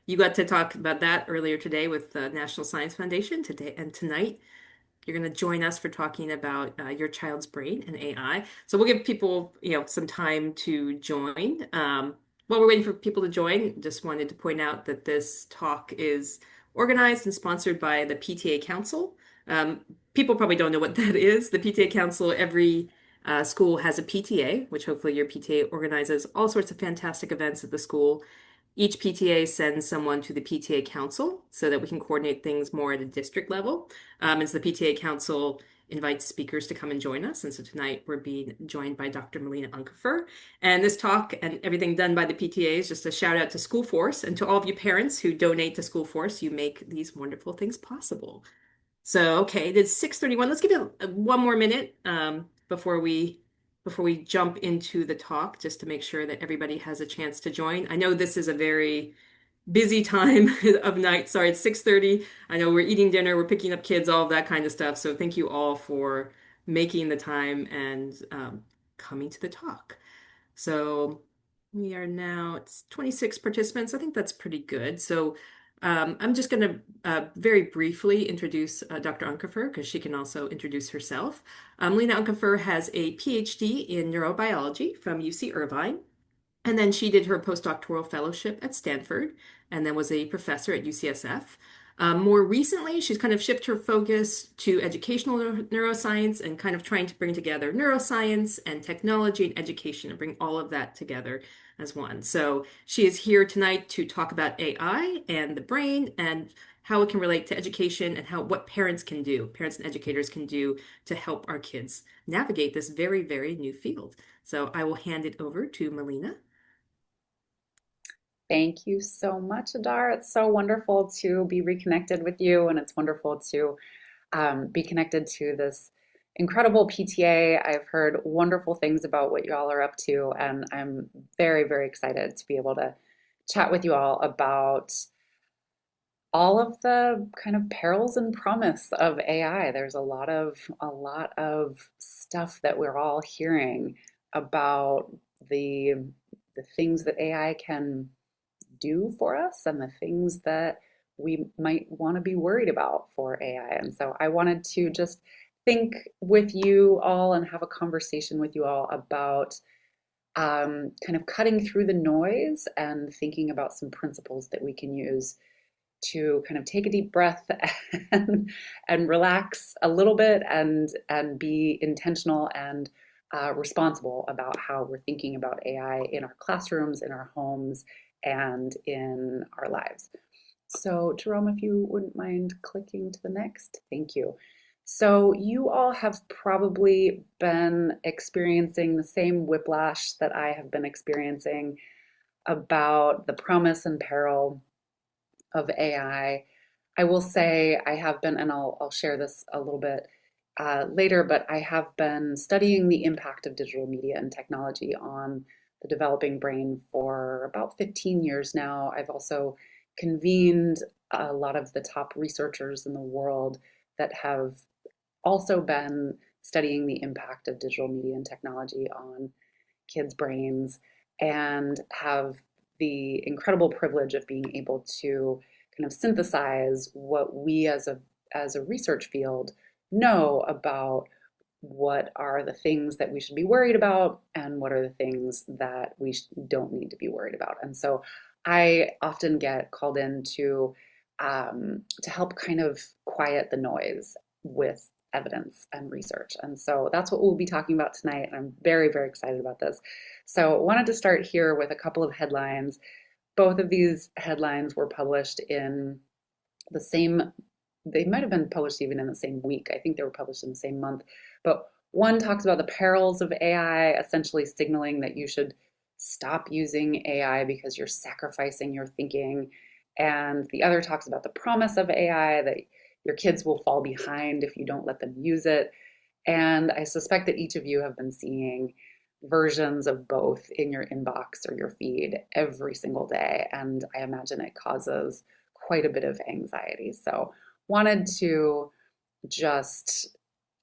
You got to talk about that earlier today with the National Science Foundation today, and tonight you're going to join us for talking about your child's brain and AI. So we'll give people, some time to join. While we're waiting for people to join, just wanted to point out that this talk is organized and sponsored by the PTA Council. Um, People probably don't know what that is. The PTA Council, every school has a PTA, which hopefully your PTA organizes all sorts of fantastic events at the school. Each PTA sends someone to the PTA Council so that we can coordinate things more at a district level. And so the PTA Council invites speakers to come and join us. And so tonight we're being joined by Dr. Melina Uncapher. And this talk and everything done by the PTA is just a shout out to School Force and to all of you parents who donate to School Force. You make these wonderful things possible. So, okay, it is 6:31. Let's give it one more minute before we jump into the talk, just to make sure that everybody has a chance to join. I know this is a very busy time of night. Sorry, it's 6:30. I know we're eating dinner, we're picking up kids, all of that kind of stuff. So thank you all for making the time and coming to the talk. So we are now, it's 26 participants. I think that's pretty good. So I'm just going to very briefly introduce Dr. Unkefer because she can also introduce herself. Melina Uncapher has a PhD in neurobiology from UC Irvine. And then she did her postdoctoral fellowship at Stanford and then was a professor at UCSF. More recently, she's kind of shifted her focus to educational neuroscience and kind of trying to bring together neuroscience and technology and education and bring all of that together as one. So she is here tonight to talk about AI and the brain and how it can relate to education and how what parents can do, parents and educators can do to help our kids navigate this very, very new field. So I will hand it over to Melina. Thank you so much, Adar. It's so wonderful to be reconnected with you, and it's wonderful to be connected to this incredible PTA. I've heard wonderful things about what y'all are up to, and I'm very, very excited to be able to chat with you all about all of the kind of perils and promise of AI. There's a lot of stuff that we're all hearing about the the things that AI can do for us and the things that we might want to be worried about for AI. And so I wanted to just think with you all and have a conversation with you all about kind of cutting through the noise and thinking about some principles that we can use to kind of take a deep breath and relax a little bit and be intentional and responsible about how we're thinking about AI in our classrooms, in our homes, and in our lives. So, Jerome, if you wouldn't mind clicking to the next, thank you. So, you all have probably been experiencing the same whiplash that I have been experiencing about the promise and peril of AI. I will say I have been, and I'll share this a little bit later, but I have been studying the impact of digital media and technology on the developing brain for about 15 years now. I've also convened a lot of the top researchers in the world that have also been studying the impact of digital media and technology on kids' brains and have the incredible privilege of being able to kind of synthesize what we as a research field know about what are the things that we should be worried about and what are the things that we don't need to be worried about. And so I often get called in to help kind of quiet the noise with evidence and research. And so that's what we'll be talking about tonight. And I'm very, very excited about this. So I wanted to start here with a couple of headlines. Both of these headlines were published in the same, they might have been published even in the same week. I think they were published in the same month. But one talks about the perils of AI, essentially signaling that you should stop using AI because you're sacrificing your thinking. And the other talks about the promise of AI, that your kids will fall behind if you don't let them use it. And I suspect that each of you have been seeing versions of both in your inbox or your feed every single day. And I imagine it causes quite a bit of anxiety. So, wanted to just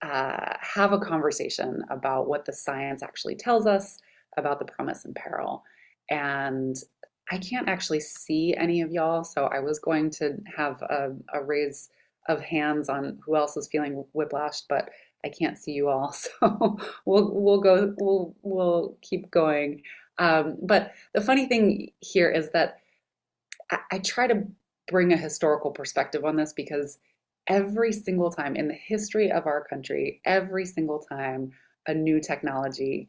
have a conversation about what the science actually tells us about the promise and peril and I can't actually see any of y'all, so I was going to have a raise of hands on who else is feeling whiplashed, but I can't see you all, so we'll keep going. But the funny thing here is that I try to bring a historical perspective on this because every single time in the history of our country, every single time a new technology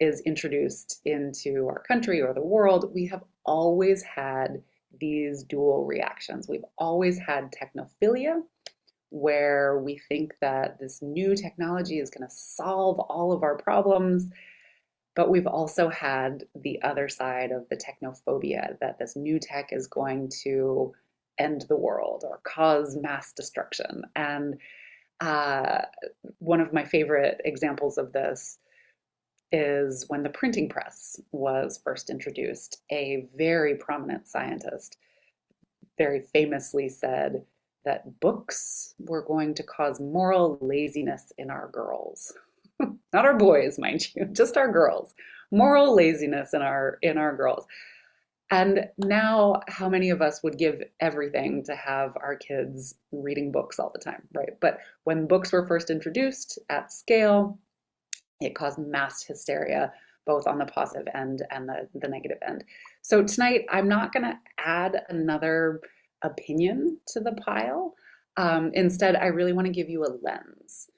is introduced into our country or the world, we have always had these dual reactions. We've always had technophilia, where we think that this new technology is going to solve all of our problems. But we've also had the other side of the technophobia, that this new tech is going to end the world or cause mass destruction. And uh, one of my favorite examples of this is when the printing press was first introduced. A very prominent scientist very famously said that books were going to cause moral laziness in our girls. Not our boys, mind you, just our girls. Moral laziness in our girls. And now, how many of us would give everything to have our kids reading books all the time, right? But when books were first introduced at scale, it caused mass hysteria, both on the positive end and the negative end. So tonight, I'm not going to add another opinion to the pile. Instead, I really want to give you a lens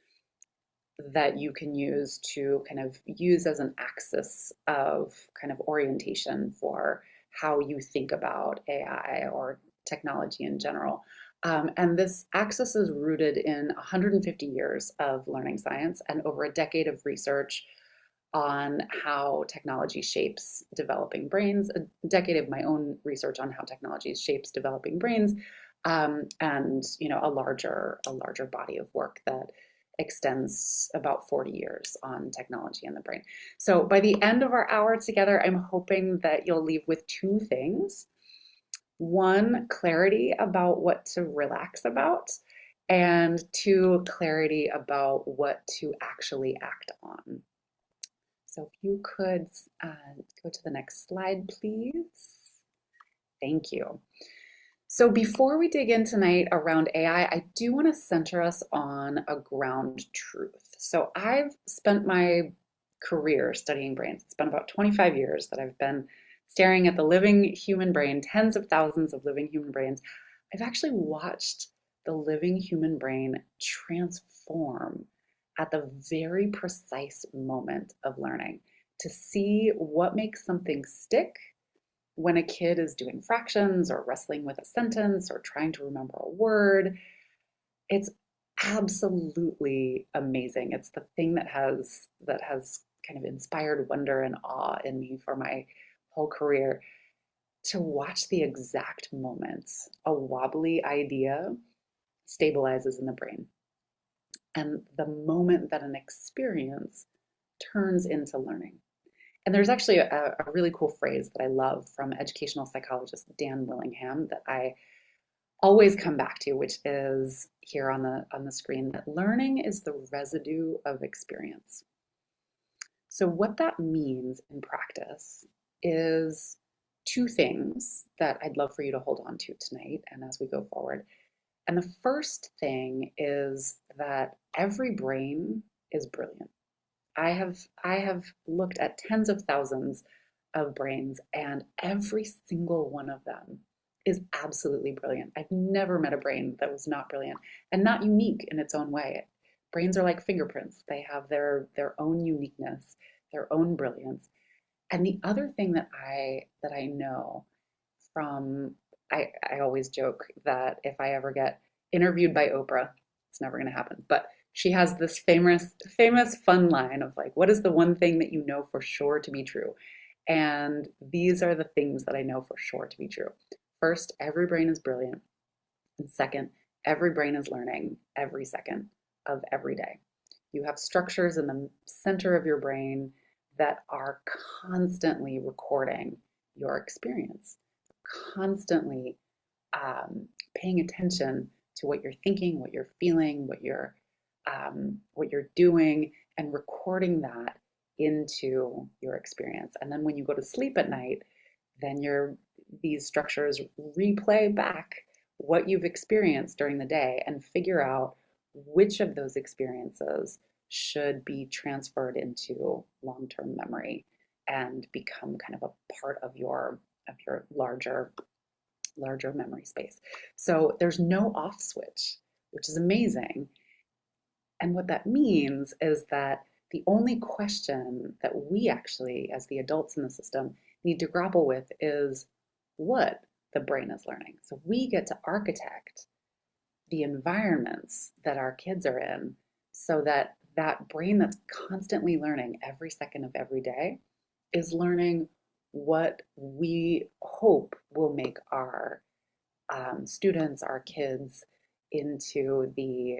that you can use to kind of use as an axis of kind of orientation for how you think about AI or technology in general. And this axis is rooted in 150 years of learning science and over a decade of research on how technology shapes developing brains, a decade of my own research on how technology shapes developing brains, and a larger body of work that extends about 40 years on technology in the brain. So by the end of our hour together, I'm hoping that you'll leave with two things. One, clarity about what to relax about, and two, clarity about what to actually act on. So if you could go to the next slide, please. Thank you. So before we dig in tonight around AI, I do want to center us on a ground truth. So I've spent my career studying brains. It's been about 25 years that I've been staring at the living human brain, tens of thousands of living human brains. I've actually watched the living human brain transform at the very precise moment of learning to see what makes something stick when a kid is doing fractions or wrestling with a sentence or trying to remember a word. It's absolutely amazing. It's the thing that has kind of inspired wonder and awe in me for my whole career, to watch the exact moments a wobbly idea stabilizes in the brain, and the moment that an experience turns into learning. And there's actually a really cool phrase that I love from educational psychologist Dan Willingham that I always come back to, which is here on the screen, that learning is the residue of experience. So what that means in practice is two things that I'd love for you to hold on to tonight and as we go forward. And the first thing is that every brain is brilliant. I have looked at tens of thousands of brains, and every single one of them is absolutely brilliant. I've never met a brain that was not brilliant and not unique in its own way. Brains are like fingerprints. They have their own uniqueness, their own brilliance. And the other thing that I know from I always joke that if I ever get interviewed by Oprah, it's never going to happen, but she has this famous fun line of like, what is the one thing that you know for sure to be true? And these are the things that I know for sure to be true. First, every brain is brilliant. And second, every brain is learning every second of every day. You have structures in the center of your brain that are constantly recording your experience, constantly paying attention to what you're thinking, what you're feeling, what you're doing, and recording that into your experience. And then when you go to sleep at night, then these structures replay back what you've experienced during the day and figure out which of those experiences should be transferred into long-term memory and become kind of a part of your larger memory space. So there's no off switch, which is amazing. And what that means is that the only question that we actually, as the adults in the system, need to grapple with is what the brain is learning. So we get to architect the environments that our kids are in so that that brain that's constantly learning every second of every day is learning what we hope will make our students, our kids, into the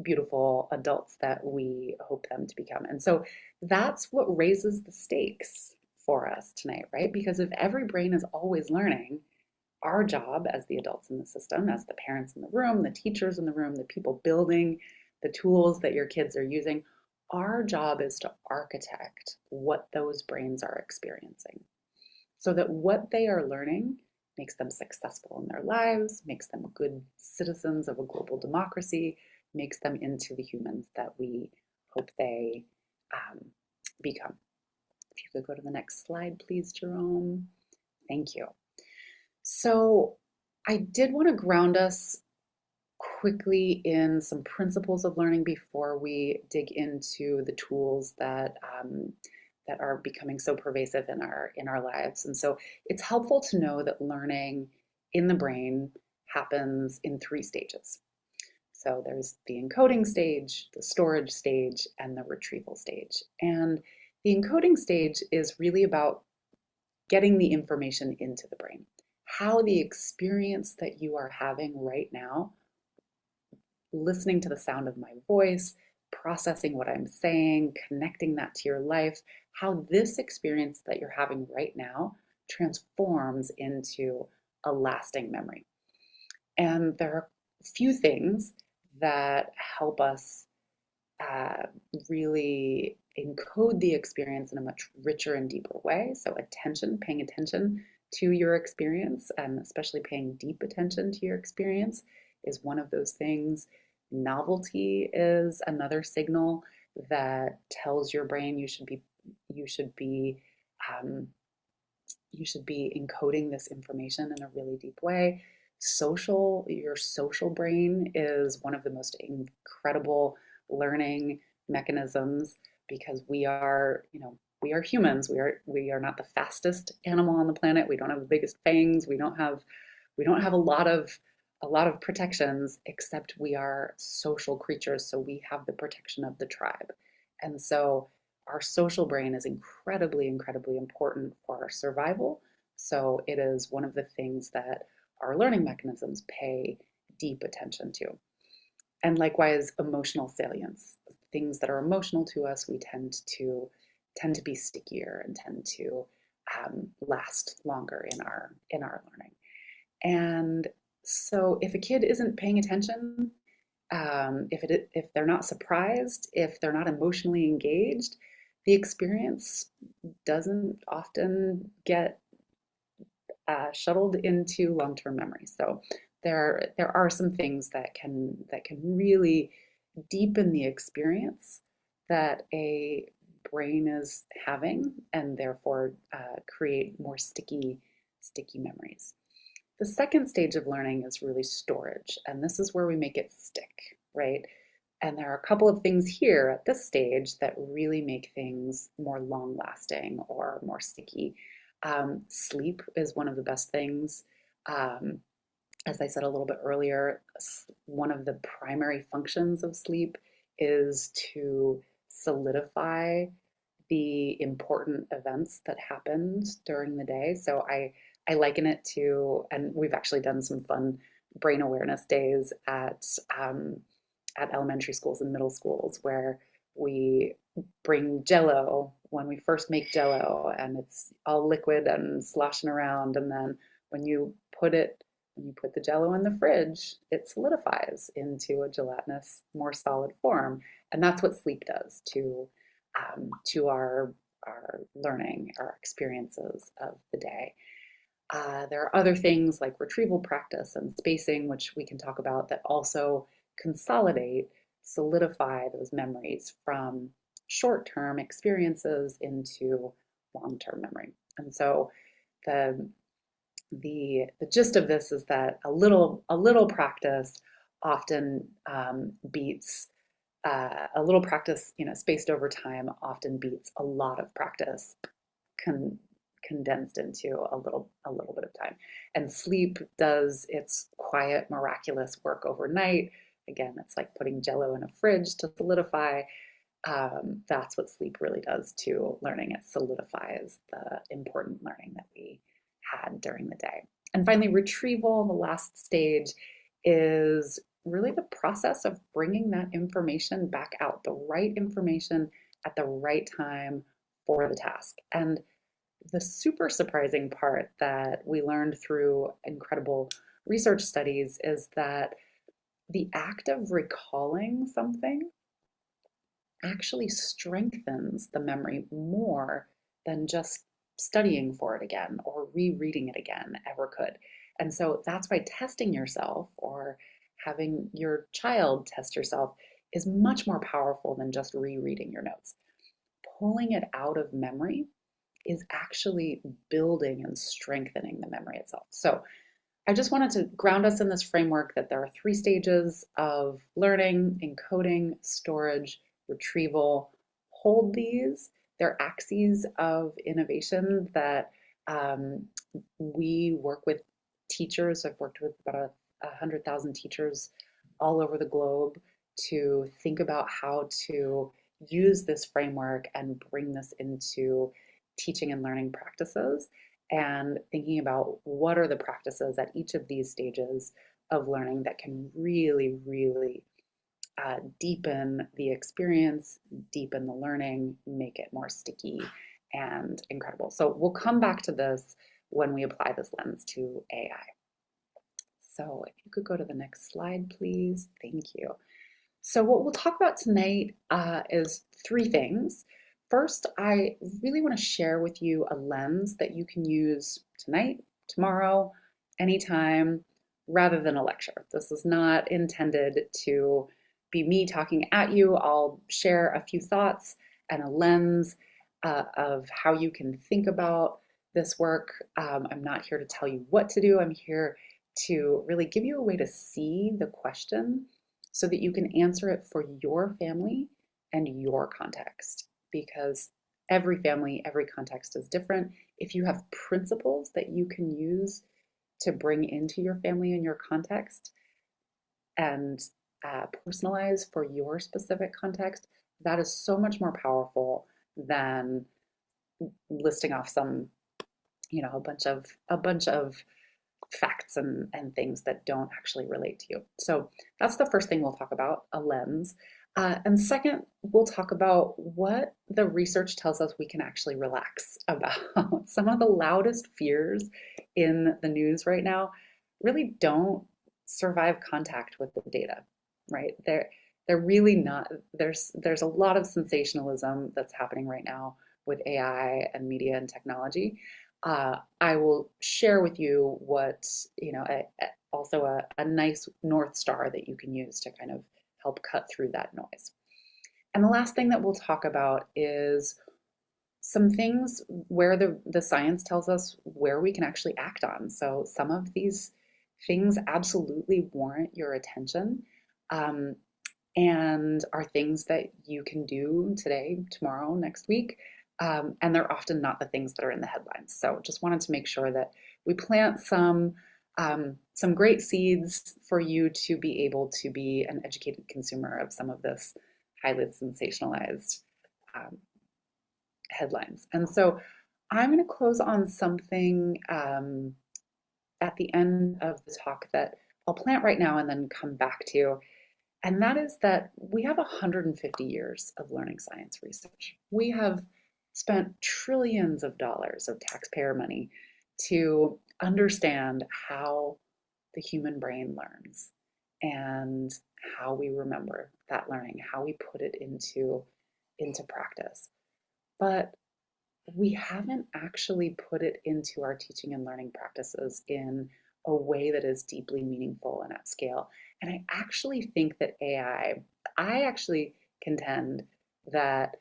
beautiful adults that we hope them to become. And so that's what raises the stakes for us tonight, right? Because if every brain is always learning, our job as the adults in the system, as the parents in the room, the teachers in the room, the people building the tools that your kids are using, our job is to architect what those brains are experiencing so that what they are learning makes them successful in their lives, makes them good citizens of a global democracy, makes them into the humans that we hope they um, become. If you could go to the next slide, please, Jerome. Thank you. So I did want to ground us quickly in some principles of learning before we dig into the tools that are becoming so pervasive in our lives. And so it's helpful to know that learning in the brain happens in three stages. So there's the encoding stage, the storage stage, and the retrieval stage. And the encoding stage is really about getting the information into the brain. How the experience that you are having right now, listening to the sound of my voice, processing what I'm saying, connecting that to your life, how this experience that you're having right now transforms into a lasting memory. And there are a few things that help us uh, really encode the experience in a much richer and deeper way. So, attention, paying attention to your experience, and especially paying deep attention to your experience, is one of those things. Novelty is another signal that tells your brain you should be um, you should be encoding this information in a really deep way. Your social brain is one of the most incredible learning mechanisms because we are humans. We are not the fastest animal on the planet. We don't have the biggest fangs. We don't have a lot of protections, except we are social creatures, so we have the protection of the tribe. And so our social brain is incredibly, incredibly important for our survival. So it is one of the things that our learning mechanisms pay deep attention to. And likewise, emotional salience. Things that are emotional to us, we tend to be stickier and tend to last longer in our learning. And so if a kid isn't paying attention, if they're not surprised, if they're not emotionally engaged, the experience doesn't often get shuttled into long-term memory. So there are some things that can really deepen the experience that a brain is having, and therefore create more sticky memories. The second stage of learning is really storage, and this is where we make it stick, right? And there are a couple of things here at this stage that really make things more long lasting or more sticky. Sleep is one of the best things. Um, as I said a little bit earlier, one of the primary functions of sleep is to solidify the important events that happened during the day. So I liken it to, and we've actually done some fun brain awareness days at elementary schools and middle schools where we bring Jello when we first make Jello, and it's all liquid and sloshing around, and then when you put it when you put the Jello in the fridge, it solidifies into a gelatinous, more solid form, and that's what sleep does to our learning, our experiences of the day. There are other things like retrieval practice and spacing, which we can talk about, that also consolidate, solidify those memories from short-term experiences into long-term memory. And so the the gist of this is that a little practice often beats a little practice, spaced over time often beats a lot of practice con condensed into a little bit of time. And sleep does its quiet, miraculous work overnight. Again, it's like putting Jello in a fridge to solidify. That's what sleep really does to learning. It solidifies the important learning that we had during the day. And finally, retrieval, the last stage, is really the process of bringing that information back out, the right information at the right time for the task. And the super surprising part that we learned through incredible research studies is that the act of recalling something actually strengthens the memory more than just studying for it again or rereading it again ever could. And so that's why testing yourself or having your child test yourself is much more powerful than just rereading your notes. Pulling it out of memory is actually building and strengthening the memory itself. So I just wanted to ground us in this framework that there are three stages of learning: encoding, storage, retrieval. Hold these. They're axes of innovation that um, we work with teachers. I've worked with about 100,000 teachers all over the globe to think about how to use this framework and bring this into teaching and learning practices, and thinking about what are the practices at each of these stages of learning that can really, really deepen the experience, deepen the learning, make it more sticky and incredible. So we'll come back to this when we apply this lens to AI. So if you could go to the next slide, please. Thank you. So what we'll talk about tonight is three things. First, I really want to share with you a lens that you can use tonight, tomorrow, anytime, rather than a lecture. This is not intended to be me talking at you. I'll share a few thoughts and a lens of how you can think about this work. I'm not here to tell you what to do. I'm here to really give you a way to see the question so that you can answer it for your family and your context. Because every family, every context is different. If you have principles that you can use to bring into your family and your context and personalize for your specific context, that is so much more powerful than listing off some, a bunch of facts and things that don't actually relate to you. So that's the first thing we'll talk about, a lens. And second, we'll talk about what the research tells us we can actually relax about. Some of the loudest fears in the news right now really don't survive contact with the data, right? They're really not. There's a lot of sensationalism that's happening right now with AI and media and technology. I will share with you what, also a nice North Star that you can use to kind of help cut through that noise. And the last thing that we'll talk about is some things where the science tells us where we can actually act on. So some of these things absolutely warrant your attention, um, and are things that you can do today, tomorrow, next week. And they're often not the things that are in the headlines. So just wanted to make sure that we plant some great seeds for you to be able to be an educated consumer of some of this highly sensationalized um, headlines. And so I'm going to close on something at the end of the talk that I'll plant right now and then come back to. And that is that we have 150 years of learning science research. We have spent trillions of dollars of taxpayer money to understand how the human brain learns and how we remember that learning, how we put it into practice. But we haven't actually put it into our teaching and learning practices in a way that is deeply meaningful and at scale. And I actually think that I actually contend that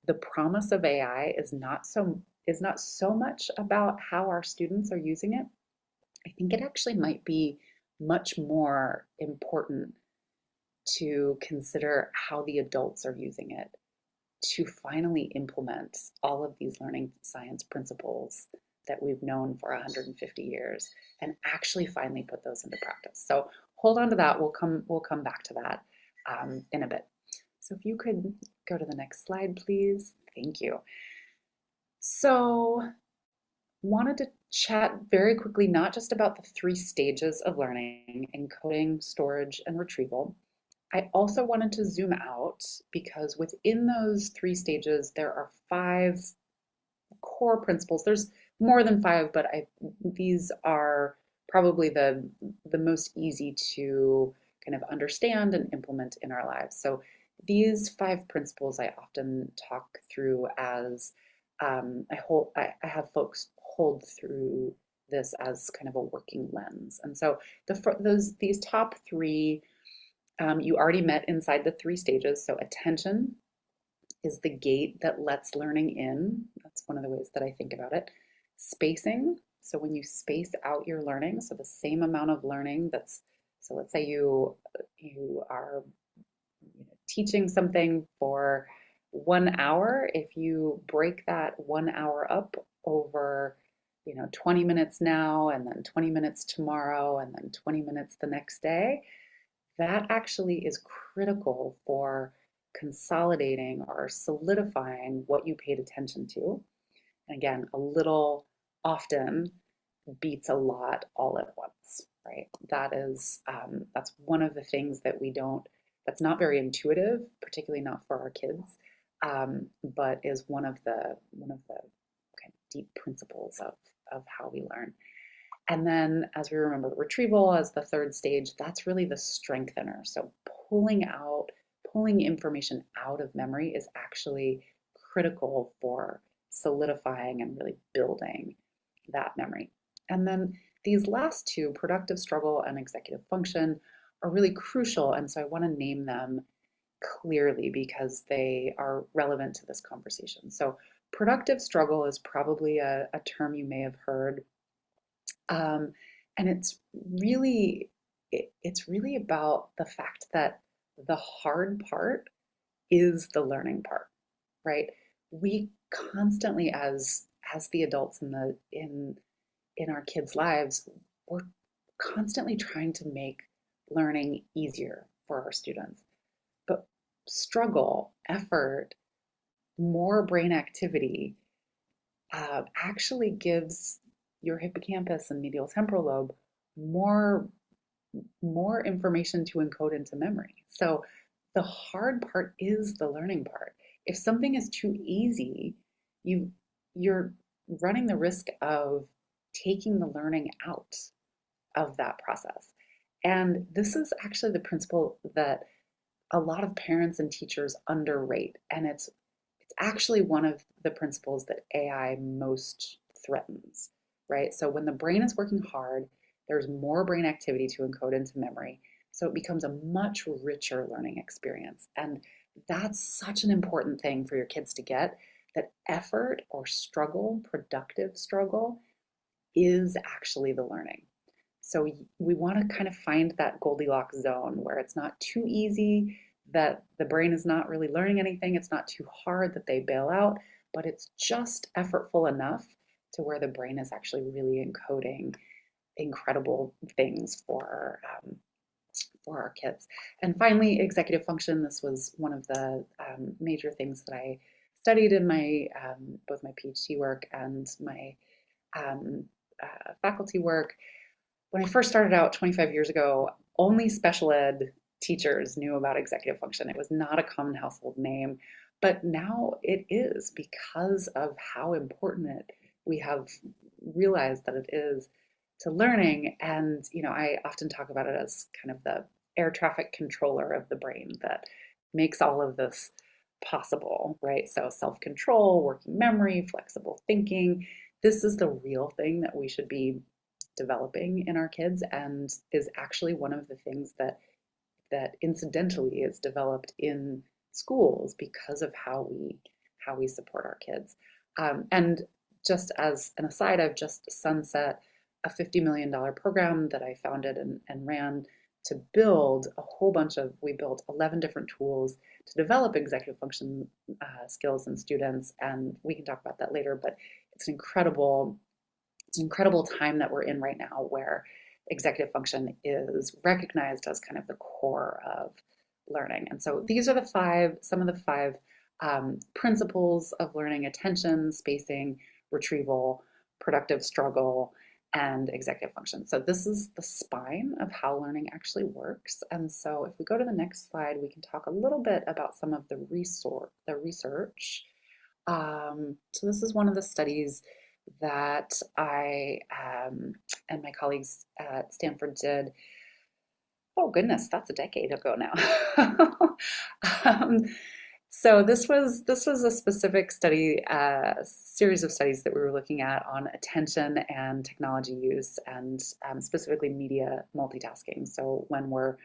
the promise of AI is not so much about how our students are using it. I think it actually might be much more important to consider how the adults are using it to finally implement all of these learning science principles that we've known for 150 years and actually finally put those into practice. So hold on to that. We'll come back to that in a bit. So if you could go to the next slide, please. Thank you. So wanted to chat very quickly, not just about the three stages of learning: encoding, storage, and retrieval. I also wanted to zoom out because within those three stages, there are five core principles. There's more than five, but these are probably the most easy to kind of understand and implement in our lives. So these five principles I often talk through as I have folks hold through this as kind of a working lens. And so these top three you already met inside the three stages. So attention is the gate that lets learning in. That's one of the ways that I think about it. Spacing. So when you space out your learning, so the same amount of learning so let's say you are teaching something for 1 hour. If you break that 1 hour up over 20 minutes now and then 20 minutes tomorrow and then 20 minutes the next day, that actually is critical for consolidating or solidifying what you paid attention to. And again, a little often beats a lot all at once, right? That's one of the things that we don't, that's not very intuitive, particularly not for our kids, but is one of the kind of deep principles of how we learn. And then, as we remember, retrieval as the third stage, that's really the strengthener. So pulling information out of memory is actually critical for solidifying and really building that memory. And then these last two, productive struggle and executive function, are really crucial. And so I want to name them clearly because they are relevant to this conversation. So productive struggle is probably a term you may have heard, um, and it's really about the fact that the hard part is the learning part, right? We constantly, as the adults in our kids' lives, we're constantly trying to make learning easier for our students. But struggle, effort, more brain activity actually gives your hippocampus and medial temporal lobe more more information to encode into memory. So the hard part is the learning part. If something is too easy, you you're running the risk of taking the learning out of that process. And this is actually the principle that a lot of parents and teachers underrate, and it's actually one of the principles that AI most threatens, right? So when the brain is working hard, there's more brain activity to encode into memory. So it becomes a much richer learning experience. And that's such an important thing for your kids to get, that effort or struggle, productive struggle, is actually the learning. So we want to kind of find that Goldilocks zone where it's not too easy, that the brain is not really learning anything, it's not too hard that they bail out, but it's just effortful enough to where the brain is actually really encoding incredible things for our kids. And finally, executive function. This was one of the major things that I studied in my both my PhD work and my um, faculty work. When I first started out 25 years ago, only special ed teachers knew about executive function. It was not a common household name, but now it is because of how important we have realized that it is to learning. And, I often talk about it as kind of the air traffic controller of the brain that makes all of this possible, right? So self-control, working memory, flexible thinking. This is the real thing that we should be developing in our kids and is actually one of the things that incidentally is developed in schools because of how we support our kids. And just as an aside, I've just sunset a $50 million program that I founded and ran to build a whole bunch of, we built 11 different tools to develop executive function skills in students. And we can talk about that later, but it's an incredible time that we're in right now where executive function is recognized as kind of the core of learning. And so these are some of the five principles of learning: attention, spacing, retrieval, productive struggle, and executive function. So this is the spine of how learning actually works. And so if we go to the next slide, we can talk a little bit about some of the research. So this is one of the studies that I and my colleagues at Stanford did. Oh goodness, that's a decade ago now. um, so this was a specific study, series of studies that we were looking at on attention and technology use, and specifically media multitasking. So when we're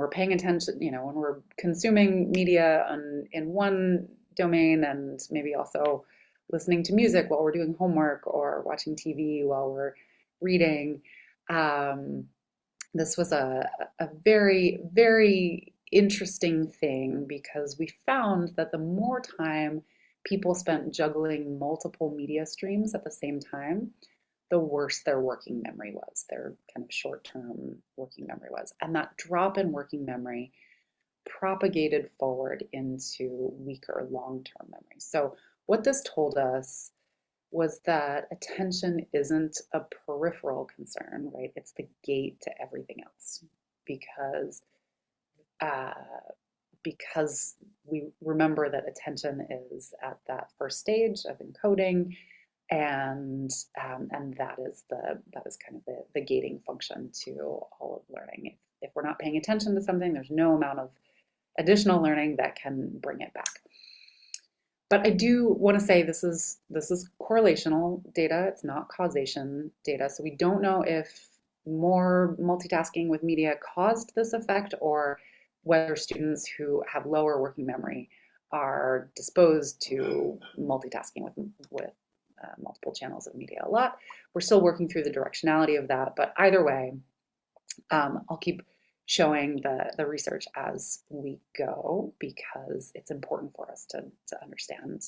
paying attention, when we're consuming media in one domain and maybe also listening to music while we're doing homework or watching TV while we're reading. Um, this was a very, very interesting thing because we found that the more time people spent juggling multiple media streams at the same time, the worse their working memory was, their kind of short-term working memory was. And that drop in working memory propagated forward into weaker long-term memory. So what this told us was that attention isn't a peripheral concern, right? It's the gate to everything else because uh, because we remember that attention is at that first stage of encoding, and that is kind of the gating function to all of learning. If we're not paying attention to something, there's no amount of additional learning that can bring it back. But I do want to say this is correlational data. It's not causation data. So we don't know if more multitasking with media caused this effect or whether students who have lower working memory are disposed to multitasking with multiple channels of media a lot. We're still working through the directionality of that, but either way, I'll keep showing the research as we go because it's important for us to understand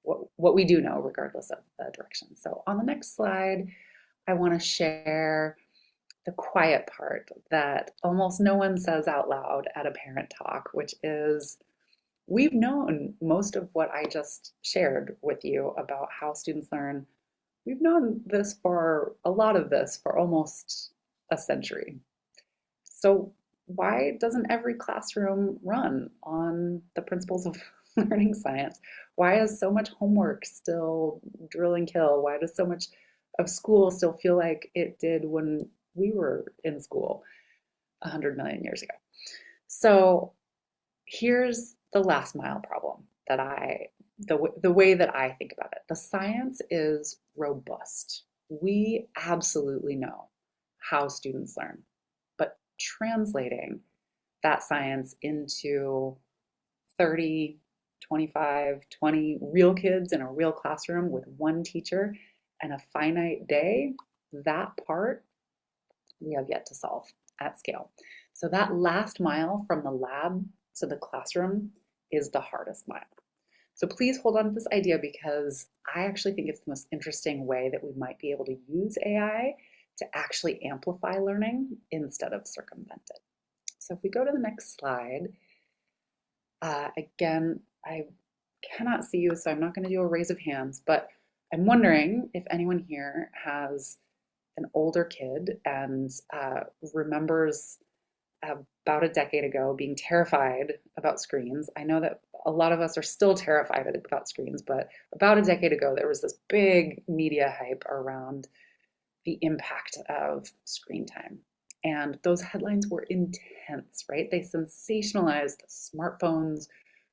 what we do know regardless of the direction. So on the next slide, I want to share the quiet part that almost no one says out loud at a parent talk, which is we've known most of what I just shared with you about how students learn. We've known a lot of this for almost a century. So why doesn't every classroom run on the principles of learning science? Why is so much homework still drill and kill? Why does so much of school still feel like it did when we were in school 100 million years ago? So here's the last mile problem the way that I think about it. The science is robust. We absolutely know how students learn, but translating that science into 30, 25, 20 real kids in a real classroom with one teacher and a finite day, that part we have yet to solve at scale. So that last mile from the lab to the classroom is the hardest mile. So please hold on to this idea because I actually think it's the most interesting way that we might be able to use AI to actually amplify learning instead of circumvent it. So if we go to the next slide, again, I cannot see you, so I'm not going to do a raise of hands, but I'm wondering if anyone here has an older kid and remembers about a decade ago being terrified about screens. I know that a lot of us are still terrified about screens, but about a decade ago, there was this big media hype around the impact of screen time. And those headlines were intense, right? They sensationalized smartphones,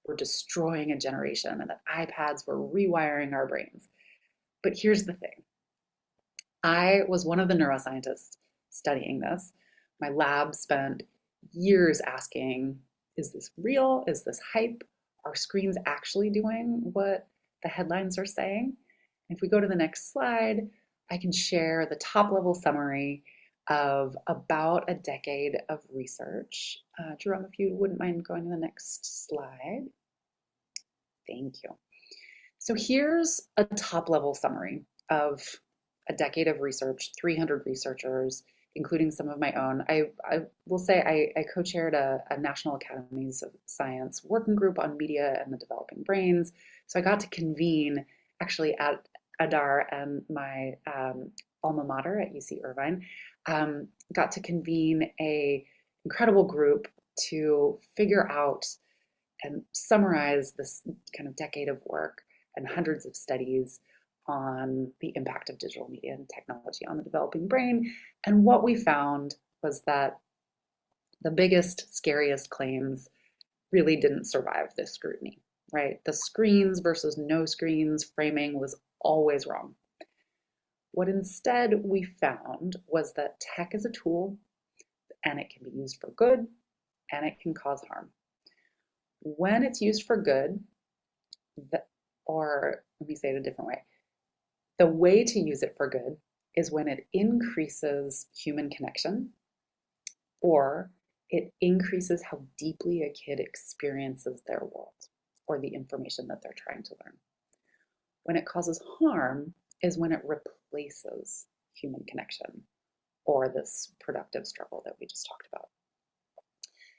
were destroying a generation and that iPads were rewiring our brains. But here's the thing. I was one of the neuroscientists studying this. My lab spent years asking, is this real? Is this hype? Are screens actually doing what the headlines are saying? If we go to the next slide, I can share the top level summary of about a decade of research. Jerome, if you wouldn't mind going to the next slide. Thank you. So here's a top level summary of a decade of research, 300 researchers, including some of my own. I will say I co-chaired a National Academies of Science working group on media and the developing brains. So I got to convene actually at Adar and my alma mater at UC Irvine, got to convene a incredible group to figure out and summarize this kind of decade of work and hundreds of studies on the impact of digital media and technology on the developing brain. And what we found was that the biggest, scariest claims really didn't survive this scrutiny, right? The screens versus no screens framing was always wrong. What instead we found was that tech is a tool and it can be used for good and it can cause harm. When it's used for good, or let me say it a different way, the way to use it for good is when it increases human connection or it increases how deeply a kid experiences their world or the information that they're trying to learn. When it causes harm is when it replaces human connection or this productive struggle that we just talked about.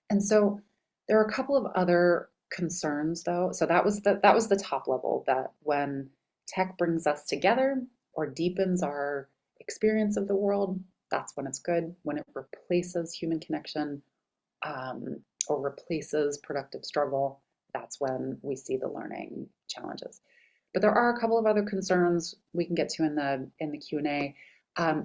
And so there are a couple of other concerns though. So that was the top level, that when tech brings us together or deepens our experience of the world, that's when it's good. When it replaces human connection or replaces productive struggle, that's when we see the learning challenges. But there are a couple of other concerns we can get to in the Q&A.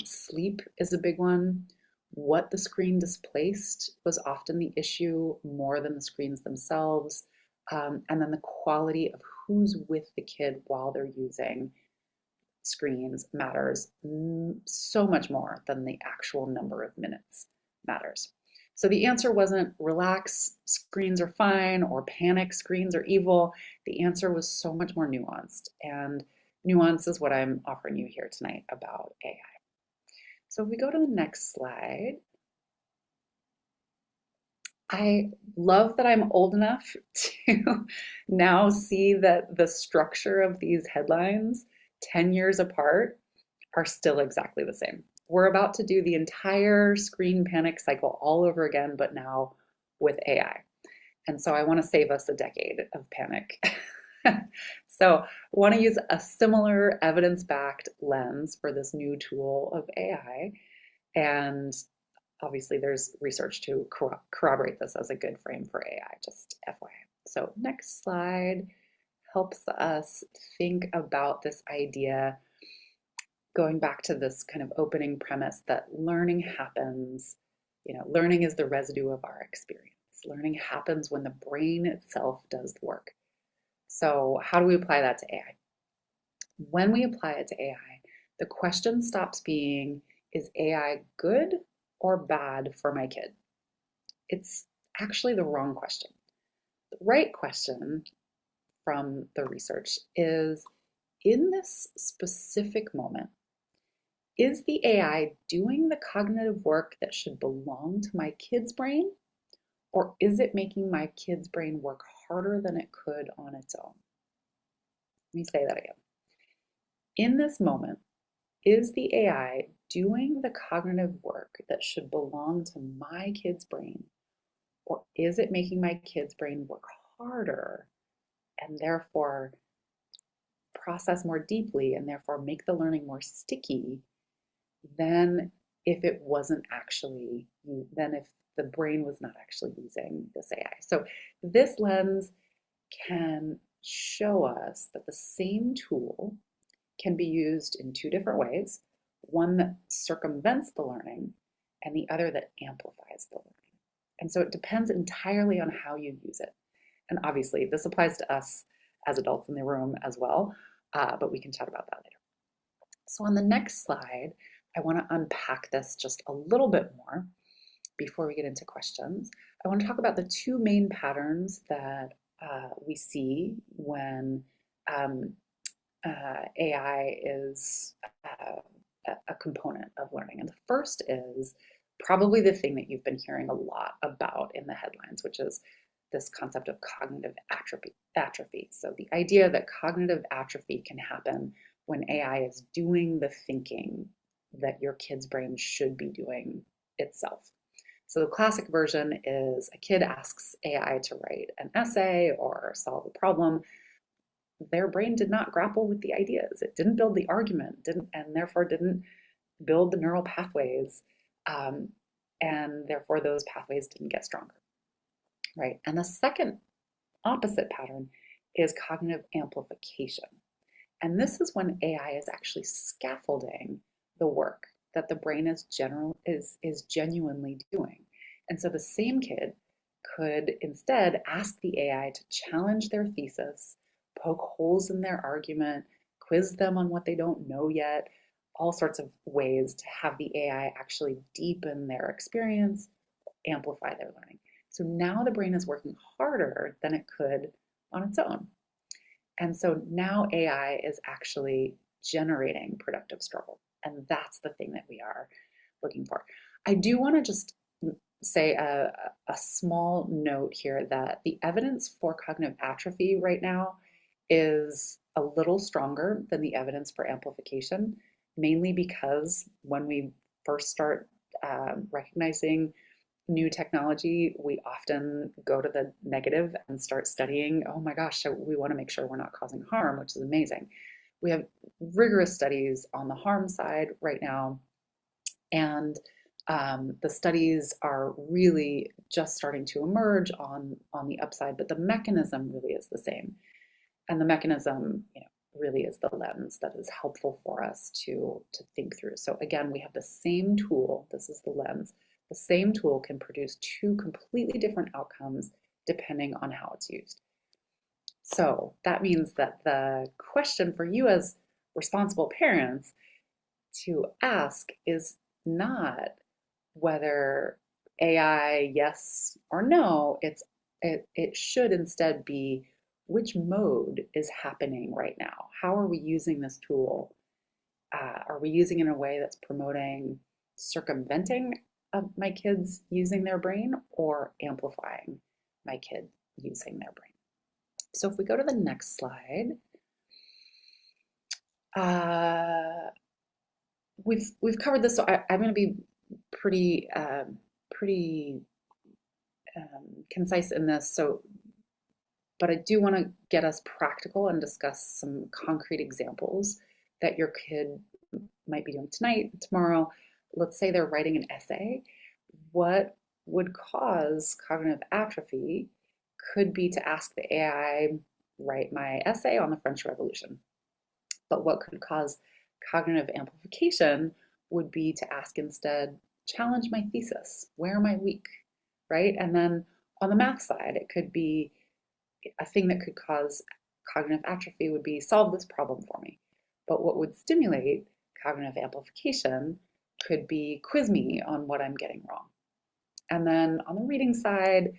Sleep is a big one. What the screen displaced was often the issue more than the screens themselves. And then the quality of who's with the kid while they're using screens matters so much more than the actual number of minutes matters. So the answer wasn't relax, screens are fine, or panic, screens are evil. The answer was so much more nuanced. And nuance is what I'm offering you here tonight about AI. So if we go to the next slide, I love that I'm old enough to now see that the structure of these headlines 10 years apart are still exactly the same. We're about to do the entire screen panic cycle all over again, but now with AI. And so I want to save us a decade of panic. So I want to use a similar evidence-backed lens for this new tool of AI. And obviously there's research to corroborate this as a good frame for AI, just FYI. So next slide helps us think about this idea, going back to this kind of opening premise that learning happens, learning is the residue of our experience. Learning happens when the brain itself does the work. So how do we apply that to AI? When we apply it to AI, the question stops being, is AI good or bad for my kid? It's actually the wrong question. The right question from the research is, in this specific moment, is the AI doing the cognitive work that should belong to my kid's brain, or is it making my kid's brain work harder than it could on its own? Let me say that again. In this moment, is the AI doing the cognitive work that should belong to my kid's brain, or is it making my kid's brain work harder and therefore process more deeply and therefore make the learning more sticky than if it wasn't actually, than if the brain was not actually using this AI? So this lens can show us that the same tool can be used in two different ways, one that circumvents the learning and the other that amplifies the learning. And so it depends entirely on how you use it. And obviously, this applies to us as adults in the room as well, but we can chat about that later. So on the next slide, I want to unpack this just a little bit more before we get into questions. I want to talk about the two main patterns that we see when um, AI is a component of learning. And the first is probably the thing that you've been hearing a lot about in the headlines, which is this concept of cognitive atrophy. So the idea that cognitive atrophy can happen when AI is doing the thinking that your kid's brain should be doing itself. So the classic version is a kid asks AI to write an essay or solve a problem. Their brain did not grapple with the ideas. It didn't build the argument, didn't, and therefore didn't build the neural pathways, um, and therefore those pathways didn't get stronger, right? And the second opposite pattern is cognitive amplification. And this is when AI is actually scaffolding the work that the brain is genuinely doing. And so the same kid could instead ask the AI to challenge their thesis, poke holes in their argument, quiz them on what they don't know yet, all sorts of ways to have the AI actually deepen their experience, amplify their learning. So now the brain is working harder than it could on its own. And so now AI is actually generating productive struggle. And that's the thing that we are looking for. I do want to just say a small note here that the evidence for cognitive atrophy right now is a little stronger than the evidence for amplification, mainly because when we first start recognizing new technology, we often go to the negative and start studying, oh my gosh, so we want to make sure we're not causing harm, which is amazing. We have rigorous studies on the harm side right now, and the studies are really just starting to emerge on the upside, but the mechanism really is the same. And the mechanism, really is the lens that is helpful for us to think through. So again, we have the same tool. This is the lens. The same tool can produce two completely different outcomes depending on how it's used. So that means that the question for you as responsible parents to ask is not whether AI yes or no, it should instead be which mode is happening right now? How are we using this tool? Are we using it in a way that's promoting circumventing my kids using their brain or amplifying my kid using their brain? So if we go to the next slide, uh, we've covered this. So I'm going to be pretty pretty concise in this. So, but I do want to get us practical and discuss some concrete examples that your kid might be doing tonight, tomorrow. Let's say they're writing an essay. What would cause cognitive atrophy could be to ask the AI, write my essay on the French Revolution. But what could cause cognitive amplification would be to ask instead, challenge my thesis. Where am I weak? Right? And then on the math side, it could be a thing that could cause cognitive atrophy would be solve this problem for me. But what would stimulate cognitive amplification could be quiz me on what I'm getting wrong. And then on the reading side,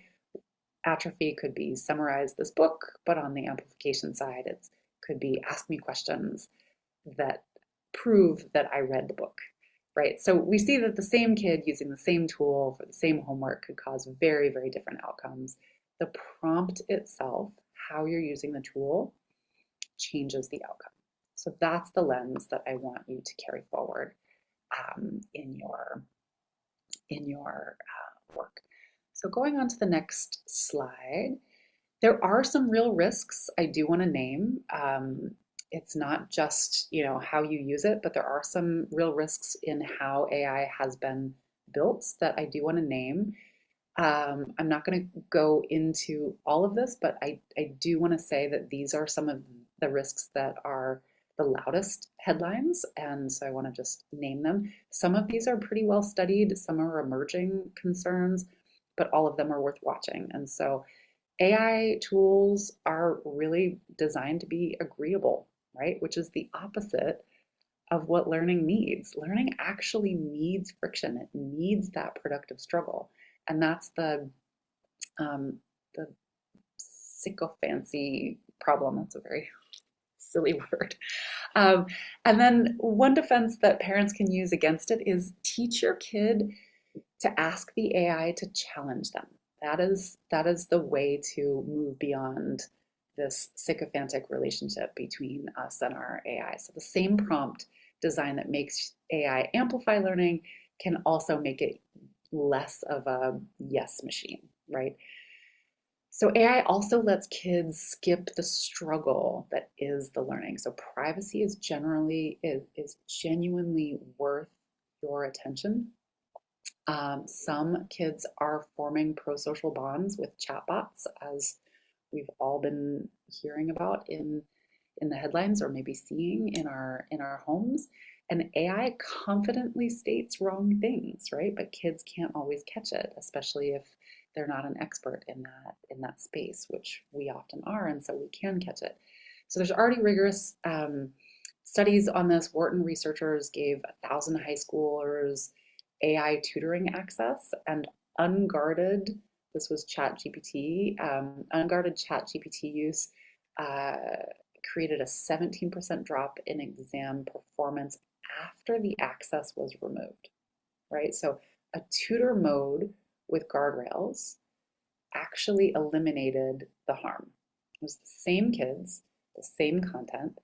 atrophy could be summarize this book, but on the amplification side, it could be ask me questions that prove that I read the book, right? So we see that the same kid using the same tool for the same homework could cause very, very different outcomes. The prompt itself, how you're using the tool, changes the outcome. So that's the lens that I want you to carry forward in your work. So going on to the next slide, there are some real risks I do want to name. It's not just how you use it, but there are some real risks in how AI has been built that I do want to name. I'm not going to go into all of this, but I do want to say that these are some of the risks that are the loudest headlines, and so I want to just name them. Some of these are pretty well studied, some are emerging concerns, but all of them are worth watching. And so AI tools are really designed to be agreeable, right? Which is the opposite of what learning needs. Learning actually needs friction. It needs that productive struggle. And that's um, the sycophancy problem. That's a very silly word. Um, and then one defense that parents can use against it is teach your kid to ask the AI to challenge them. That is the way to move beyond this sycophantic relationship between us and our AI. So the same prompt design that makes AI amplify learning can also make it less of a yes machine, right? So AI also lets kids skip the struggle that is the learning. So privacy is genuinely worth your attention. Some kids are forming pro-social bonds with chatbots, as we've all been hearing about in the headlines or maybe seeing in our homes. And AI confidently states wrong things, right? But kids can't always catch it, especially if they're not an expert in that space, which we often are, and so we can catch it. So there's already rigorous studies on this. Wharton researchers gave 1,000 high schoolers AI tutoring access and unguarded, this was ChatGPT, unguarded ChatGPT use uh, created a 17% drop in exam performance after the access was removed, right? So a tutor mode with guardrails actually eliminated the harm. It was the same kids, the same content,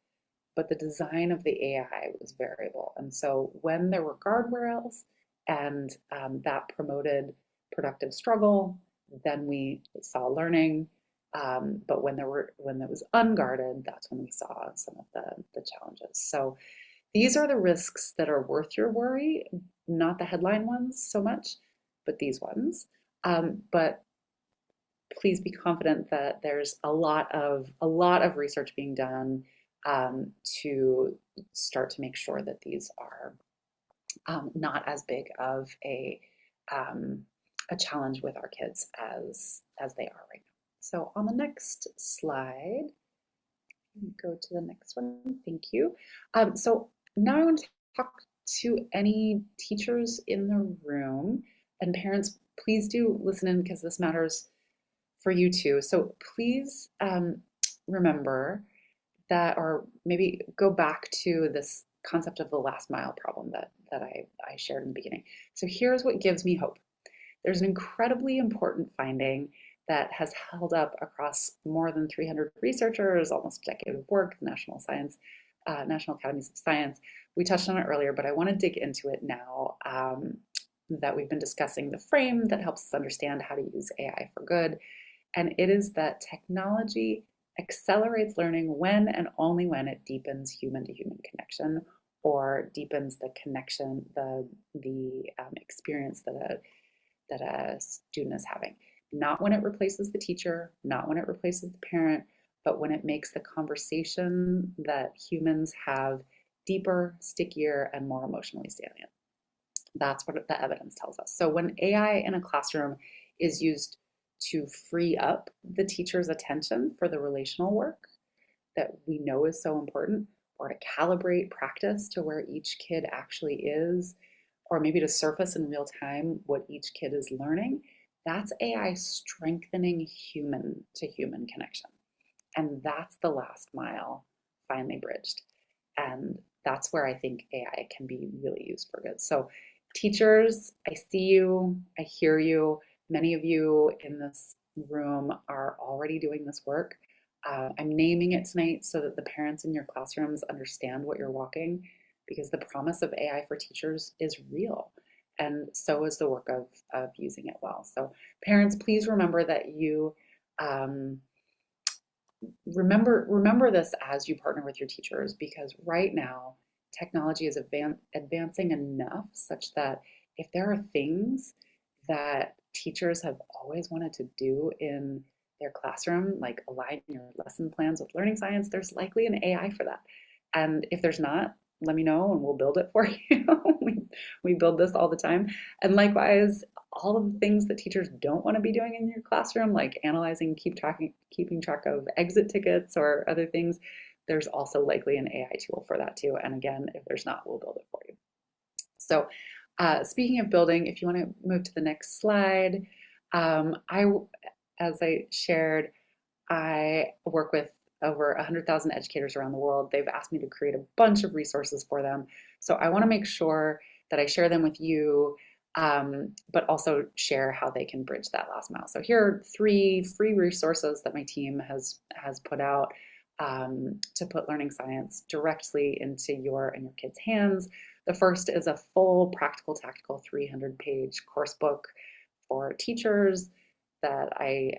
but the design of the AI was variable. And so when there were guardrails and that promoted productive struggle, then we saw learning. But when it was unguarded, that's when we saw some of the challenges. So these are the risks that are worth your worry, not the headline ones so much, but these ones. But please be confident that there's a lot of research being done to start to make sure that these are not as big of um, a challenge with our kids as they are right now. So on the next slide, go to the next one. Thank you. So now I want to talk to any teachers in the room, and parents. Please do listen in because this matters for you too. So please remember that, or maybe go back to this concept of the last mile problem that I shared in the beginning. So here's what gives me hope. There's an incredibly important finding that has held up across more than 300 researchers, almost a decade of work, National Academies of Science. We touched on it earlier, but I want to dig into it now that we've been discussing the frame that helps us understand how to use AI for good. And it is that technology accelerates learning when and only when it deepens human to human connection or deepens the connection, the experience that a student is having. Not when it replaces the teacher, not when it replaces the parent, but when it makes the conversation that humans have deeper, stickier, and more emotionally salient. That's what the evidence tells us. So when AI in a classroom is used to free up the teacher's attention for the relational work that we know is so important, or to calibrate practice to where each kid actually is, or maybe to surface in real time what each kid is learning, that's AI strengthening human to human connection. And that's the last mile finally bridged. And that's where I think AI can be really used for good. So, teachers, I see you, I hear you. Many of you in this room are already doing this work. I'm naming it tonight so that the parents in your classrooms understand what you're walking, because the promise of AI for teachers is real. And so is the work of using it well. So, parents, please remember that you remember this as you partner with your teachers, because right now technology is advancing enough such that if there are things that teachers have always wanted to do in their classroom, like align your lesson plans with learning science, there's likely an AI for that. And if there's not, let me know and we'll build it for you. we build this all the time. And likewise, all of the things that teachers don't want to be doing in your classroom, like analyzing, keeping track of exit tickets or other things, there's also likely an AI tool for that too. And again, if there's not, we'll build it for you. So speaking of building, if you want to move to the next slide, as I shared, I work with over 100,000 educators around the world. They've asked me to create a bunch of resources for them. So I want to make sure that I share them with you, but also share how they can bridge that last mile. So here are 3 free resources that my team has put out to put learning science directly into your and your kids' hands. The first is a full practical tactical 300-page course book for teachers that I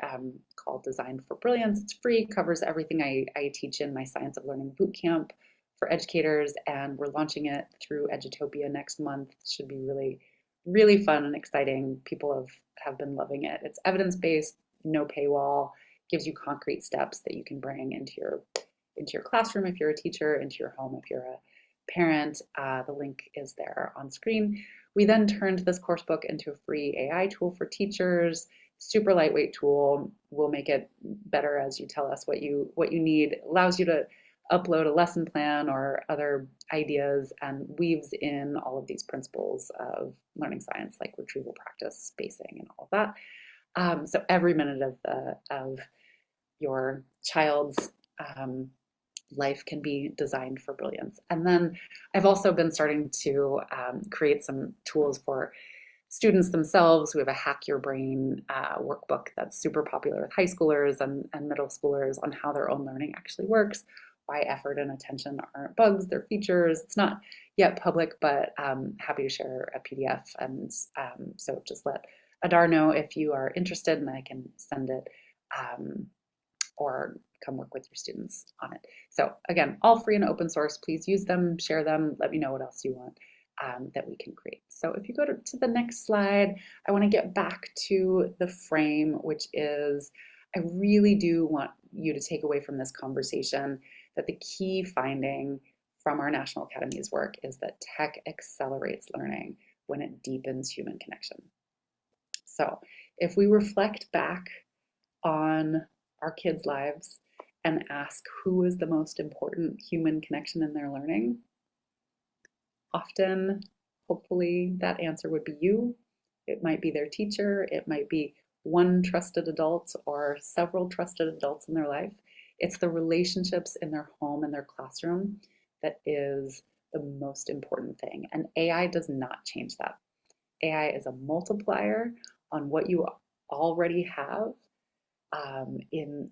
call Designed for Brilliance. It's free, covers everything I teach in my Science of Learning bootcamp for educators, and we're launching it through Edutopia next month. It should be really, really fun and exciting. People have been loving it. It's evidence-based, no paywall, gives you concrete steps that you can bring into your classroom if you're a teacher, into your home if you're a parent. The link is there on screen. We then turned this course book into a free AI tool for teachers. Super lightweight tool. We'll make it better as you tell us what you need. It allows you to upload a lesson plan or other ideas and weaves in all of these principles of learning science like retrieval practice, spacing, and all of that. So every minute of your child's life can be designed for brilliance. And then I've also been starting to create some tools for students themselves. We have a Hack Your Brain workbook that's super popular with high schoolers and middle schoolers on how their own learning actually works, why effort and attention aren't bugs, they're features. It's not yet public, but happy to share a PDF. And so just let Adar know if you are interested and I can send it or come work with your students on it. So again, all free and open source. Please use them, share them, let me know what else you want that we can create. So if you go to the next slide, I want to get back to the frame, which is I really do want you to take away from this conversation that the key finding from our National Academy's work is that tech accelerates learning when it deepens human connection. So if we reflect back on our kids' lives and ask who is the most important human connection in their learning, often, hopefully, that answer would be you. It might be their teacher. It might be one trusted adult or several trusted adults in their life. It's the relationships in their home and their classroom that is the most important thing. And AI does not change that. AI is a multiplier on what you already have in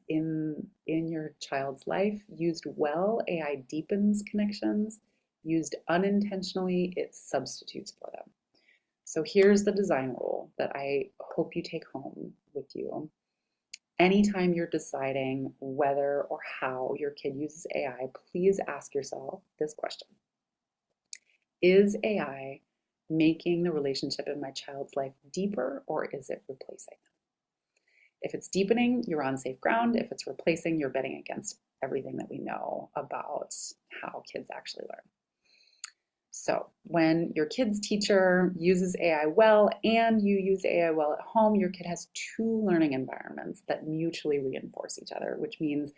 your child's life. Used well, AI deepens connections. Used unintentionally, it substitutes for them. So here's the design rule that I hope you take home with you. Anytime you're deciding whether or how your kid uses AI, please ask yourself this question. Is AI making the relationship in my child's life deeper, or is it replacing? If it's deepening, you're on safe ground. If it's replacing, you're betting against everything that we know about how kids actually learn. So when your kid's teacher uses AI well and you use AI well at home, your kid has 2 learning environments that mutually reinforce each other, which means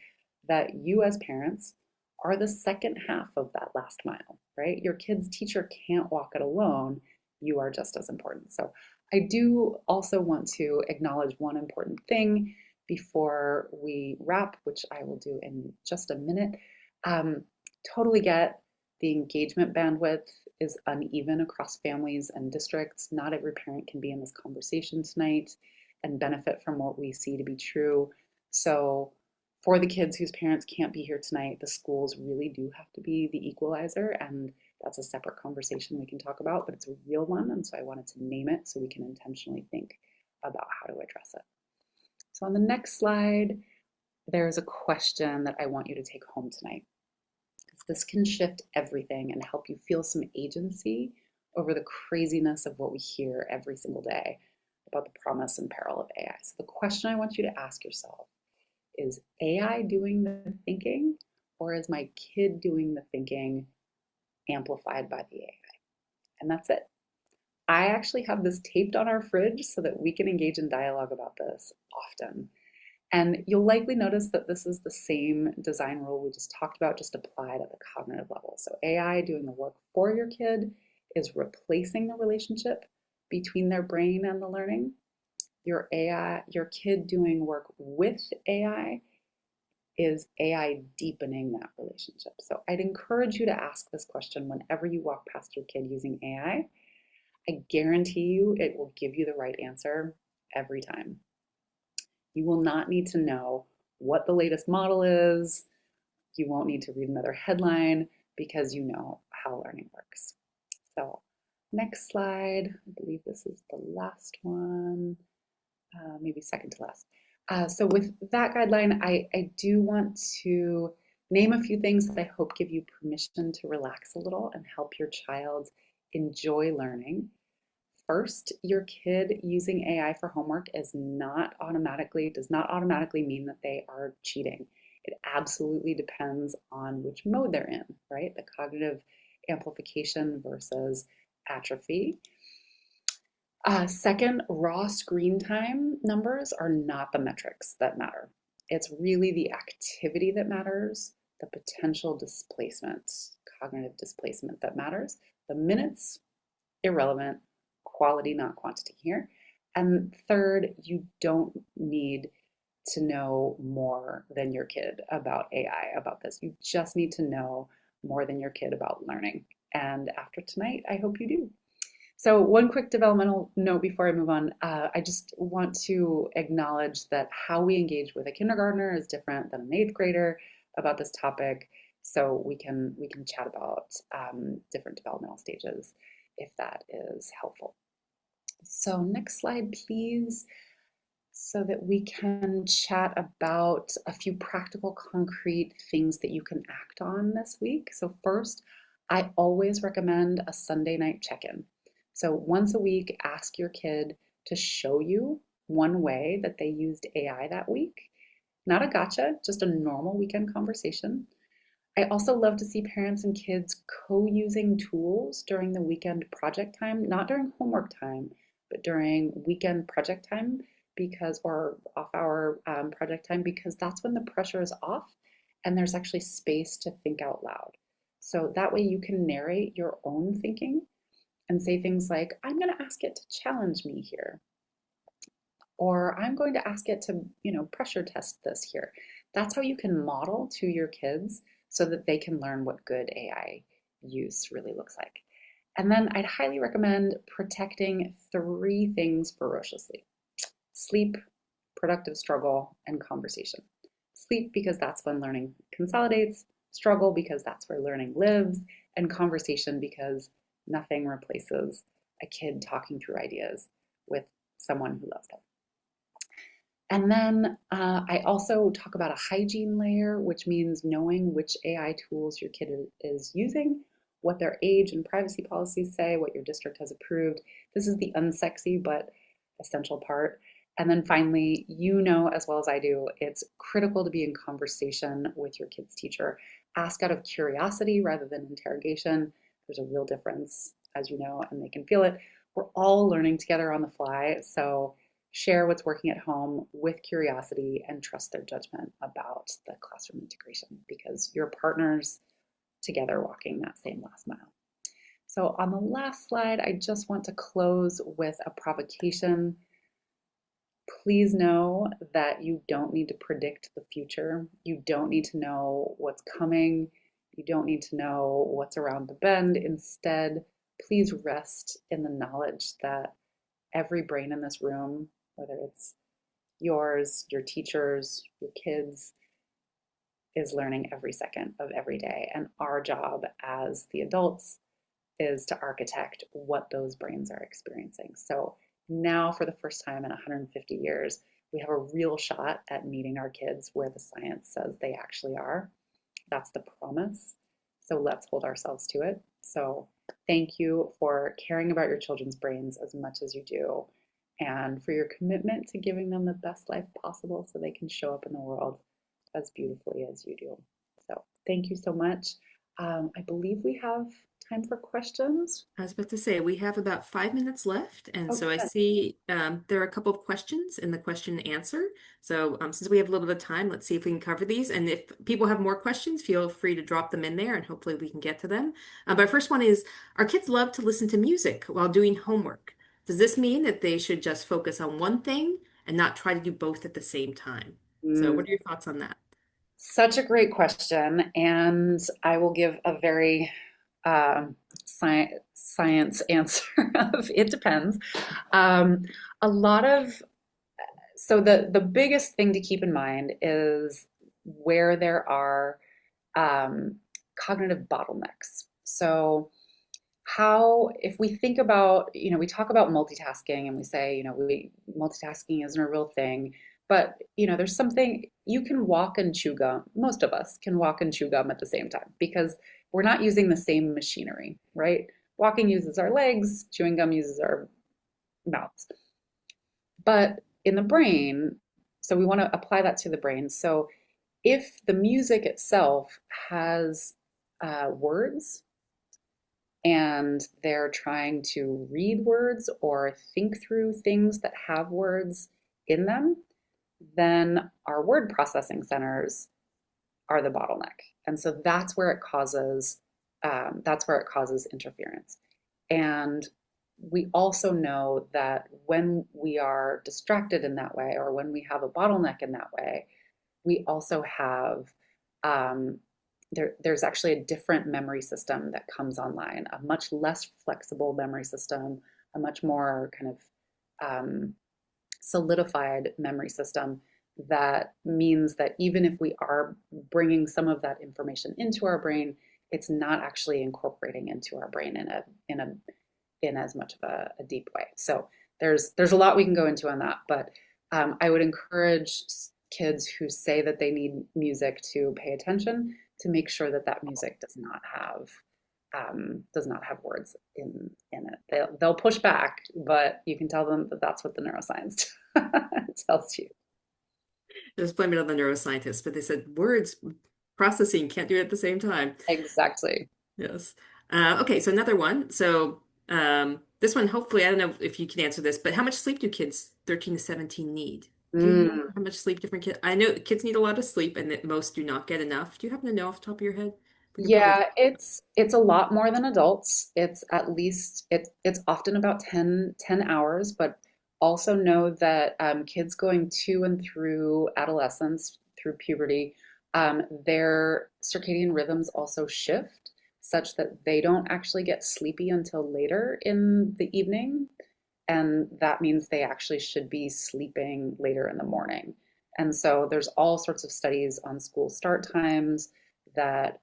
that you as parents are the second half of that last mile, right? Your kid's teacher can't walk it alone. You are just as important. So I do also want to acknowledge one important thing before we wrap, which I will do in just a minute. Totally get the engagement bandwidth is uneven across families and districts. Not every parent can be in this conversation tonight and benefit from what we see to be true. So for the kids whose parents can't be here tonight, the schools really do have to be the equalizer, and that's a separate conversation we can talk about, but it's a real one, and so I wanted to name it so we can intentionally think about how to address it. So on the next slide, there's a question that I want you to take home tonight. This can shift everything and help you feel some agency over the craziness of what we hear every single day about the promise and peril of AI. So the question I want you to ask yourself is AI doing the thinking, or is my kid doing the thinking amplified by the AI? And that's it. I actually have this taped on our fridge so that we can engage in dialogue about this often. And you'll likely notice that this is the same design rule we just talked about, just applied at the cognitive level. So AI doing the work for your kid is replacing the relationship between their brain and the learning. Your kid doing work with AI is AI deepening that relationship. So I'd encourage you to ask this question whenever you walk past your kid using AI. I guarantee you it will give you the right answer every time. You will not need to know what the latest model is. You won't need to read another headline because you know how learning works. So, next slide. I believe this is the last one, maybe second to last. So, with that guideline, I do want to name a few things that I hope give you permission to relax a little and help your child enjoy learning. First, your kid using AI for homework does not automatically mean that they are cheating. It absolutely depends on which mode they're in, right? The cognitive amplification versus atrophy. Second, raw screen time numbers are not the metrics that matter. It's really the activity that matters, the potential displacement, cognitive displacement that matters. The minutes, irrelevant, quality, not quantity here. And third, you don't need to know more than your kid about AI, about this. You just need to know more than your kid about learning. And after tonight, I hope you do. So, one quick developmental note before I move on. I just want to acknowledge that how we engage with a kindergartner is different than an eighth grader about this topic. So we can chat about different developmental stages if that is helpful. So next slide, please, so that we can chat about a few practical, concrete things that you can act on this week. So first, I always recommend a Sunday night check-in. So once a week, ask your kid to show you one way that they used AI that week. Not a gotcha, just a normal weekend conversation. I also love to see parents and kids co-using tools during the weekend project time, not during homework time, but during weekend project time or off hour project time, because that's when the pressure is off and there's actually space to think out loud. So that way you can narrate your own thinking and say things like, I'm going to ask it to challenge me here, or I'm going to ask it to, pressure test this here. That's how you can model to your kids so that they can learn what good AI use really looks like. And then I'd highly recommend protecting three things ferociously: sleep, productive struggle, and conversation. Sleep, because that's when learning consolidates, struggle, because that's where learning lives, and conversation, because nothing replaces a kid talking through ideas with someone who loves them. And then I also talk about a hygiene layer, which means knowing which AI tools your kid is using, what their age and privacy policies say, what your district has approved. This is the unsexy but essential part. And then finally, as well as I do, it's critical to be in conversation with your kid's teacher. Ask out of curiosity rather than interrogation. There's a real difference, as you know, and they can feel it. We're all learning together on the fly, so share what's working at home with curiosity and trust their judgment about the classroom integration, because you're partners together walking that same last mile. So on the last slide, I just want to close with a provocation. Please know that you don't need to predict the future. You don't need to know what's coming. You don't need to know what's around the bend. Instead, please rest in the knowledge that every brain in this room, whether it's yours, your teachers, your kids, is learning every second of every day. And our job as the adults is to architect what those brains are experiencing. So now, for the first time in 150 years, we have a real shot at meeting our kids where the science says they actually are. That's the promise. So let's hold ourselves to it. So thank you for caring about your children's brains as much as you do, and for your commitment to giving them the best life possible so they can show up in the world as beautifully as you do. So thank you so much. I believe we have time for questions. I was about to say we have about 5 minutes left, and Oh, so I good. see there are a couple of questions in the question and answer. So since we have a little bit of time, let's see if we can cover these. And if people have more questions, feel free to drop them in there, and hopefully we can get to them. But our first one is: Our kids love to listen to music while doing homework. Does this mean that they should just focus on one thing and not try to do both at the same time? So, Mm, what are your thoughts on that? such a great question, and I will give a very science answer of it depends. Um, a lot of the biggest thing to keep in mind is where there are um, cognitive bottlenecks. So how if we think about, we talk about multitasking and we say, we multitasking isn't a real thing, but there's something you can walk and chew gum. Most of us can walk and chew gum at the same time because we're not using the same machinery, right? Walking uses our legs, chewing gum uses our mouths. But in the brain, so we want to apply that to the brain. So if the music itself has words and they're trying to read words or think through things that have words in them, then our word processing centers are the bottleneck. And so that's where it causes interference. And we also know that when we are distracted in that way, or when we have a bottleneck in that way, we also have um, there's actually a different memory system that comes online, a much less flexible memory system, a much more kind of solidified memory system that means that even if we are bringing some of that information into our brain, it's not actually incorporating into our brain in as much of a deep way. So there's a lot we can go into on that, but I would encourage kids who say that they need music to pay attention to make sure that that music does not have words in it. They'll push back, but you can tell them that that's what the neuroscience tells you. Just blame it on the neuroscientists, but they said words processing can't do it at the same time. Exactly. Yes. Okay, so another one. So this one, hopefully, I don't know if you can answer this, but how much sleep do kids 13 to 17 need? Do you know Mm. how much sleep different kids? I know kids need a lot of sleep and that most do not get enough. Do you happen to know off the top of your head? We can probably. Yeah, it's a lot more than adults. It's at least it's often about ten hours, but also know that kids going to and through adolescence, through puberty, their circadian rhythms also shift such that they don't actually get sleepy until later in the evening. And that means they actually should be sleeping later in the morning. And so there's all sorts of studies on school start times that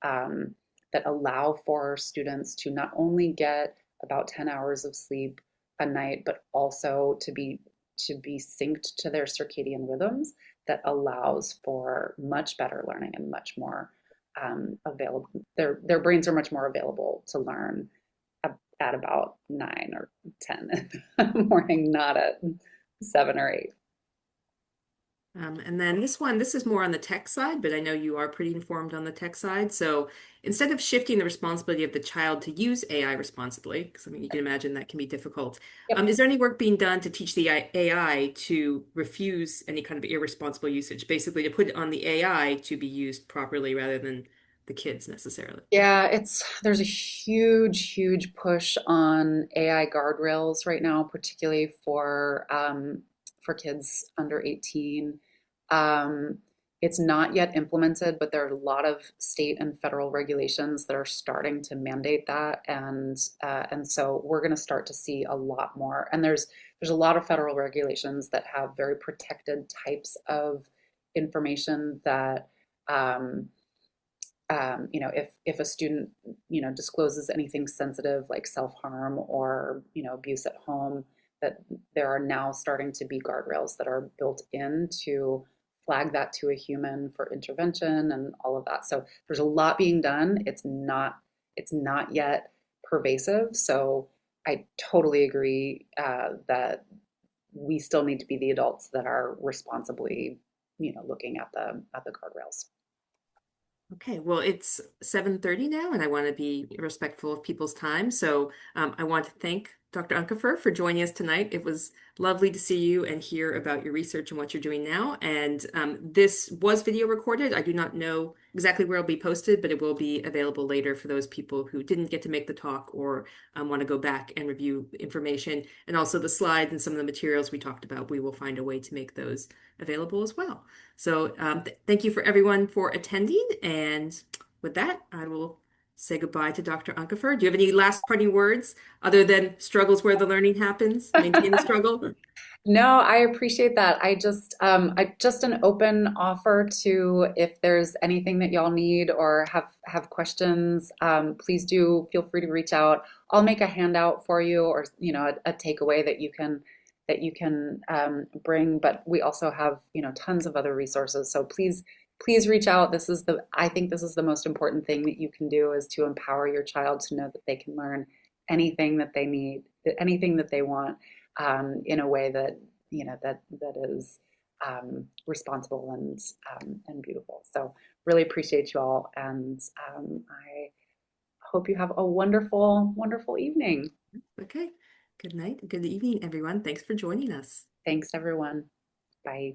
allow for students to not only get about 10 hours of sleep a night, but also to be synced to their circadian rhythms that allows for much better learning and much more available. Their brains are much more available to learn at about 9 or 10 in the morning, not at 7 or 8. And then this one, this is more on the tech side, but I know you are pretty informed on the tech side. So instead of shifting the responsibility of the child to use AI responsibly, because I mean, you can imagine that can be difficult, Yep. is there any work being done to teach the AI to refuse any kind of irresponsible usage? Basically, to put it on the AI to be used properly rather than the kids necessarily. Yeah, there's a huge, huge push on AI guardrails right now, particularly for kids under 18. Um, it's not yet implemented, but there are a lot of state and federal regulations that are starting to mandate that, and so we're going to start to see a lot more. And there's a lot of federal regulations that have very protected types of information that. If a student, discloses anything sensitive like self-harm or, abuse at home, that there are now starting to be guardrails that are built in to flag that to a human for intervention and all of that. So there's a lot being done. It's not yet pervasive. So I totally agree that we still need to be the adults that are responsibly, looking at the guardrails. Okay, well, it's 7:30 now, and I want to be respectful of people's time. So I want to thank Dr. Unkefer for joining us tonight. It was lovely to see you and hear about your research and what you're doing now. And this was video recorded. I do not know exactly where it'll be posted, but it will be available later for those people who didn't get to make the talk or want to go back and review information. And also the slides and some of the materials we talked about, we will find a way to make those available as well. So thank you for everyone for attending. And with that, I will say goodbye to Dr. Unkefer. Do you have any last parting words other than struggles where the learning happens? Maintain the struggle. No, I appreciate that. I just an open offer to if there's anything that y'all need or have questions, please do feel free to reach out. I'll make a handout for you, or a takeaway that you can bring. But we also have tons of other resources. So please reach out. I think this is the most important thing that you can do is to empower your child to know that they can learn anything that they need, anything that they want in a way that that is responsible and beautiful. So really appreciate you all, and I hope you have a wonderful evening. Okay. Good night. Good evening, everyone. Thanks for joining us. Thanks, everyone. Bye.